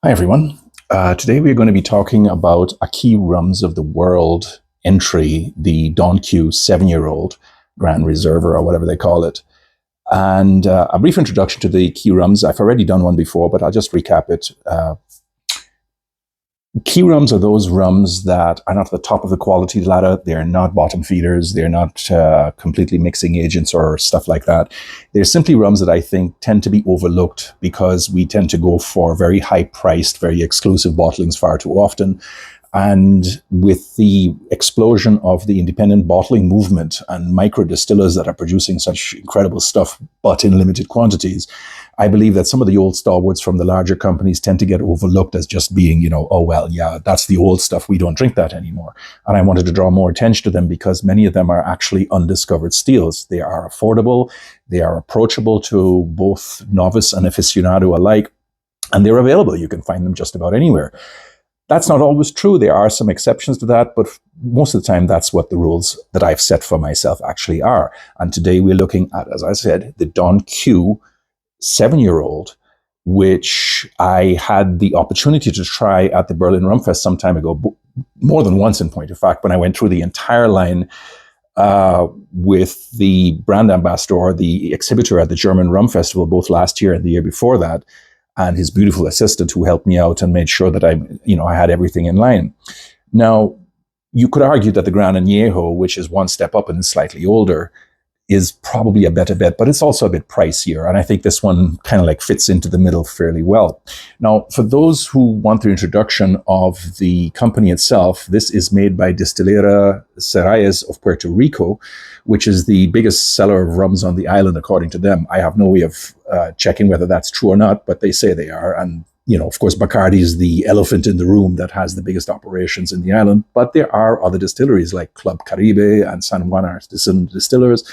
Hi, everyone. Today we're going to be talking about a key Rums of the World entry, the Don Q 7-year-old Grand Reserva, or whatever they call it. And a brief introduction to the key Rums. I've already done one before, but I'll just recap it. Key rums are those rums that are not at the top of the quality ladder. They're not bottom feeders. They're not completely mixing agents or stuff like that. They're simply rums that I think tend to be overlooked because we tend to go for very high priced, very exclusive bottlings far too often. And with the explosion of the independent bottling movement and micro distillers that are producing such incredible stuff, but in limited quantities, I believe that some of the old stalwarts from the larger companies tend to get overlooked as just being, oh, well, yeah, that's the old stuff. We don't drink that anymore. And I wanted to draw more attention to them because many of them are actually undiscovered steals. They are affordable. They are approachable to both novice and aficionado alike. And they're available. You can find them just about anywhere. That's not always true. There are some exceptions to that, but most of the time, that's what the rules that I've set for myself actually are. And today we're looking at, as I said, the Don Q 7-year-old, which I had the opportunity to try at the Berlin Rum Fest some time ago, more than once in point of fact, when I went through the entire line with the brand ambassador, the exhibitor at the German Rum Festival, both last year and the year before that, and his beautiful assistant who helped me out and made sure that I had everything in line. Now, you could argue that the Gran Añejo, which is one step up and is slightly older, is probably a better bet, but it's also a bit pricier. And I think this one kind of like fits into the middle fairly well. Now, for those who want the introduction of the company itself, this is made by Destilería Serrallés of Puerto Rico, which is the biggest seller of rums on the island, according to them. I have no way of checking whether that's true or not, but they say they are. And of course, Bacardi is the elephant in the room that has the biggest operations in the island. But there are other distilleries like Club Caribe and San Juan Artisan Distillers.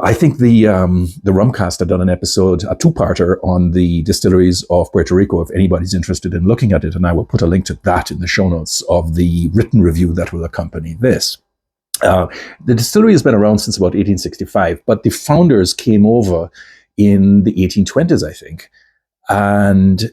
I think the Rumcast have done an episode, a two-parter on the distilleries of Puerto Rico, if anybody's interested in looking at it. And I will put a link to that in the show notes of the written review that will accompany this. The distillery has been around since about 1865, but the founders came over in the 1820s, I think. And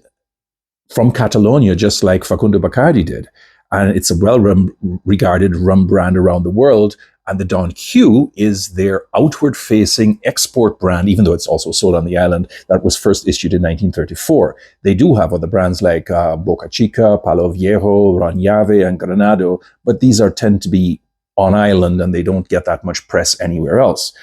from Catalonia, just like Facundo Bacardi did. And it's a well-regarded rum brand around the world. And the Don Q is their outward-facing export brand, even though it's also sold on the island, that was first issued in 1934. They do have other brands like Boca Chica, Palo Viejo, Rañave, and Granado, but these tend to be on island and they don't get that much press anywhere else.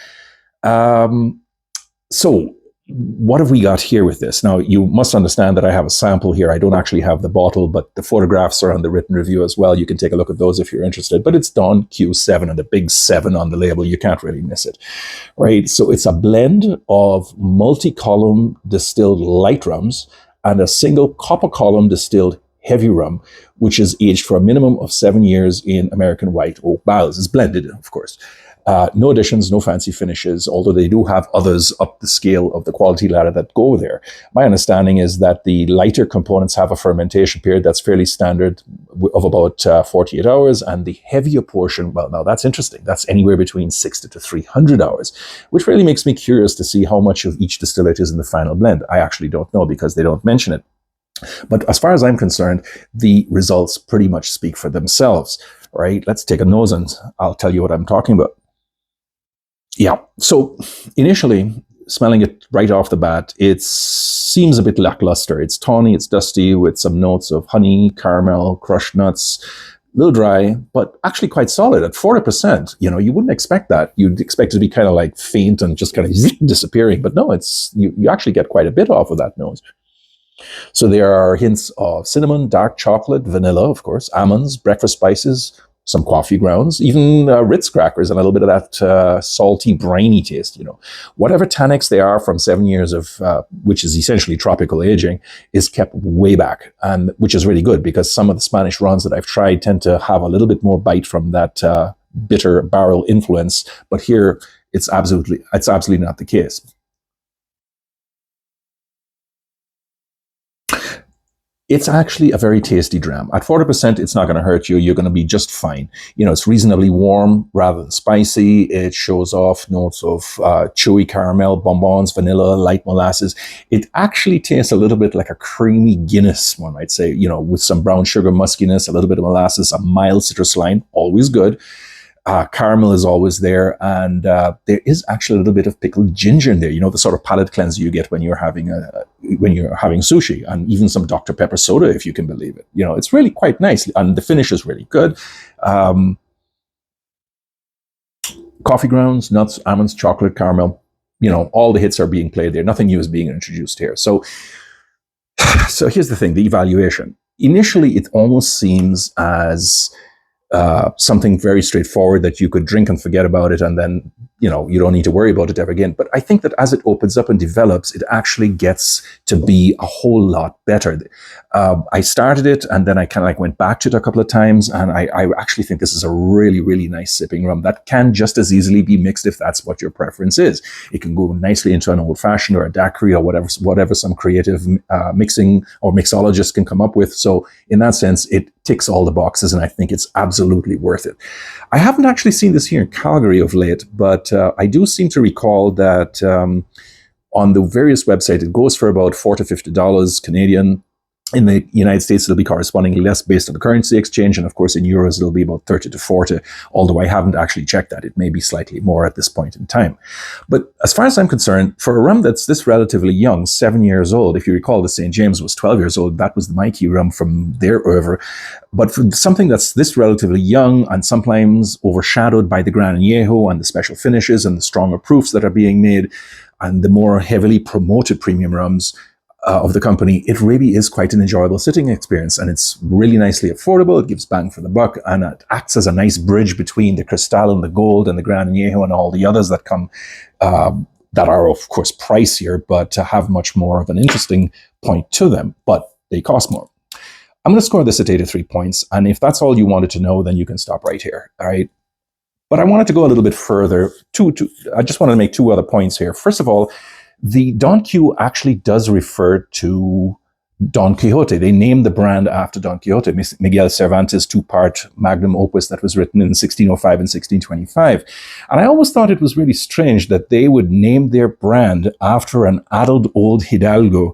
So what have we got here with this? Now, you must understand that I have a sample here. I don't actually have the bottle, but the photographs are on the written review as well. You can take a look at those if you're interested. But it's Don Q7 and the big 7 on the label. You can't really miss it, right? So it's a blend of multi-column distilled light rums and a single copper column distilled heavy rum, which is aged for a minimum of 7 years in American white oak barrels. It's blended, of course. No additions, no fancy finishes, although they do have others up the scale of the quality ladder that go there. My understanding is that the lighter components have a fermentation period that's fairly standard of about 48 hours, and the heavier portion, well, now that's interesting. That's anywhere between 60 to 300 hours, which really makes me curious to see how much of each distillate is in the final blend. I actually don't know because they don't mention it. But as far as I'm concerned, the results pretty much speak for themselves, right? Let's take a nose and I'll tell you what I'm talking about. Yeah, so initially, smelling it right off the bat, it seems a bit lackluster. It's tawny, it's dusty with some notes of honey, caramel, crushed nuts, a little dry, but actually quite solid at 40%. You wouldn't expect that. You'd expect it to be kind of like faint and just kind of disappearing. But no, you actually get quite a bit off of that nose. So there are hints of cinnamon, dark chocolate, vanilla, of course, almonds, breakfast spices, some coffee grounds, even Ritz crackers, and a little bit of that salty, briny taste. Whatever tannics they are from 7 years of, which is essentially tropical aging, is kept way back, and which is really good because some of the Spanish runs that I've tried tend to have a little bit more bite from that bitter barrel influence. But here, it's absolutely not the case. It's actually a very tasty dram. At 40%, it's not going to hurt you. You're going to be just fine. It's reasonably warm rather than spicy. It shows off notes of chewy caramel, bonbons, vanilla, light molasses. It actually tastes a little bit like a creamy Guinness, one might say, with some brown sugar muskiness, a little bit of molasses, a mild citrus lime, always good. Caramel is always there, and there is actually a little bit of pickled ginger in there. The sort of palate cleanser you get when you're having sushi, and even some Dr. Pepper soda, if you can believe it. It's really quite nice, and the finish is really good. Coffee grounds, nuts, almonds, chocolate, caramel. All the hits are being played there. Nothing new is being introduced here. So here's the thing: the evaluation. Initially, it almost seems as something very straightforward that you could drink and forget about it, and then you don't need to worry about it ever again. But I think that as it opens up and develops, it actually gets to be a whole lot better. I started it, and then I kind of went back to it a couple of times, and I actually think this is a really, really nice sipping rum that can just as easily be mixed if that's what your preference is. It can go nicely into an old fashioned or a daiquiri or whatever some creative mixing or mixologist can come up with. So in that sense, it ticks all the boxes, and I think it's absolutely worth it. I haven't actually seen this here in Calgary of late, but I do seem to recall that on the various websites, it goes for about $40 to $50 Canadian. In the United States, it'll be correspondingly less based on the currency exchange. And of course, in euros, it'll be about 30 to 40, although I haven't actually checked that. It may be slightly more at this point in time. But as far as I'm concerned, for a rum that's this relatively young, 7 years old, if you recall, the St. James was 12 years old. That was the Mikey rum from their oeuvre. But for something that's this relatively young and sometimes overshadowed by the Gran Añejo and the special finishes and the stronger proofs that are being made and the more heavily promoted premium rums, of the company, it really is quite an enjoyable sitting experience, and it's really nicely affordable. It gives bang for the buck, and it acts as a nice bridge between the Cristal and the Gold and the Gran Añejo and all the others that come that are, of course, pricier, but have much more of an interesting point to them, but they cost more. I'm going to score this at 83 points, and if that's all you wanted to know, then you can stop right here, all right? But I wanted to go a little bit further. I just wanted to make two other points here. First of all, the Don Q actually does refer to Don Quixote. They named the brand after Don Quixote, Miguel Cervantes' two-part magnum opus that was written in 1605 and 1625. And I always thought it was really strange that they would name their brand after an addled old hidalgo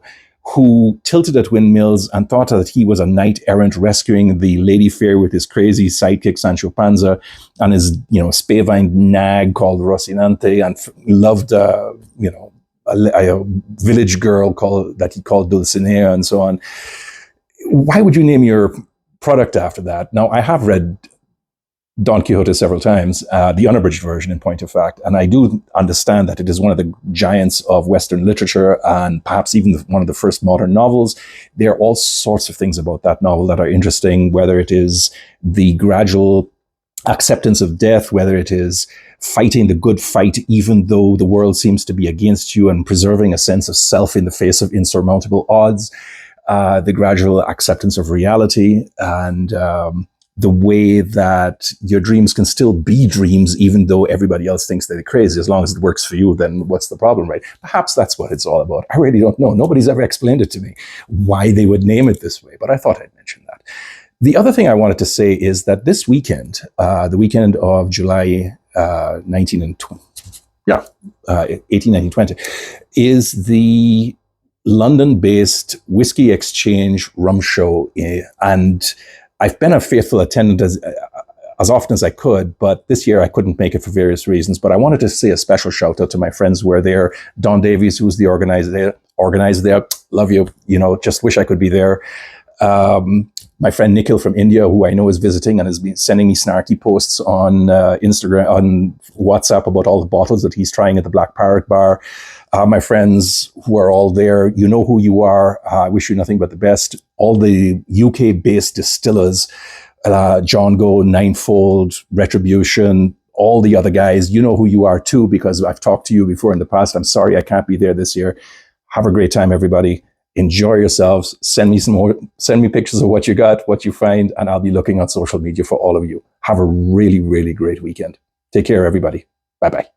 who tilted at windmills and thought that he was a knight-errant rescuing the lady fair with his crazy sidekick Sancho Panza and his, spavined nag called Rocinante, and loved, a village girl that he called Dulcinea and so on. Why would you name your product after that? Now, I have read Don Quixote several times, the unabridged version in point of fact, and I do understand that it is one of the giants of Western literature and perhaps even one of the first modern novels. There are all sorts of things about that novel that are interesting, whether it is the gradual acceptance of death, whether it is fighting the good fight even though the world seems to be against you and preserving a sense of self in the face of insurmountable odds, the gradual acceptance of reality, and the way that your dreams can still be dreams even though everybody else thinks they're crazy. As long as it works for you, then what's the problem, right? Perhaps that's what it's all about. I really don't know. Nobody's ever explained it to me why they would name it this way, but I thought I'd mention that. The other thing I wanted to say is that this weekend, the weekend of July 18, 19, 20, is the London-based Whiskey Exchange Rum Show. And I've been a faithful attendant as often as I could, but this year I couldn't make it for various reasons. But I wanted to say a special shout out to my friends who were there. Don Davies, who's the organizer there. Love you. Just wish I could be there. My friend Nikhil from India, who I know is visiting and has been sending me snarky posts on Instagram, on WhatsApp about all the bottles that he's trying at the Black Parrot Bar. My friends who are all there, you know who you are. I wish you nothing but the best. All the UK-based distillers, John Go, Ninefold, Retribution, all the other guys, you know who you are too, because I've talked to you before in the past. I'm sorry I can't be there this year. Have a great time, everybody. Enjoy yourselves. Send me pictures of what you got, what you find, and I'll be looking on social media for all of you. Have a really, really great weekend. Take care, everybody. Bye-bye.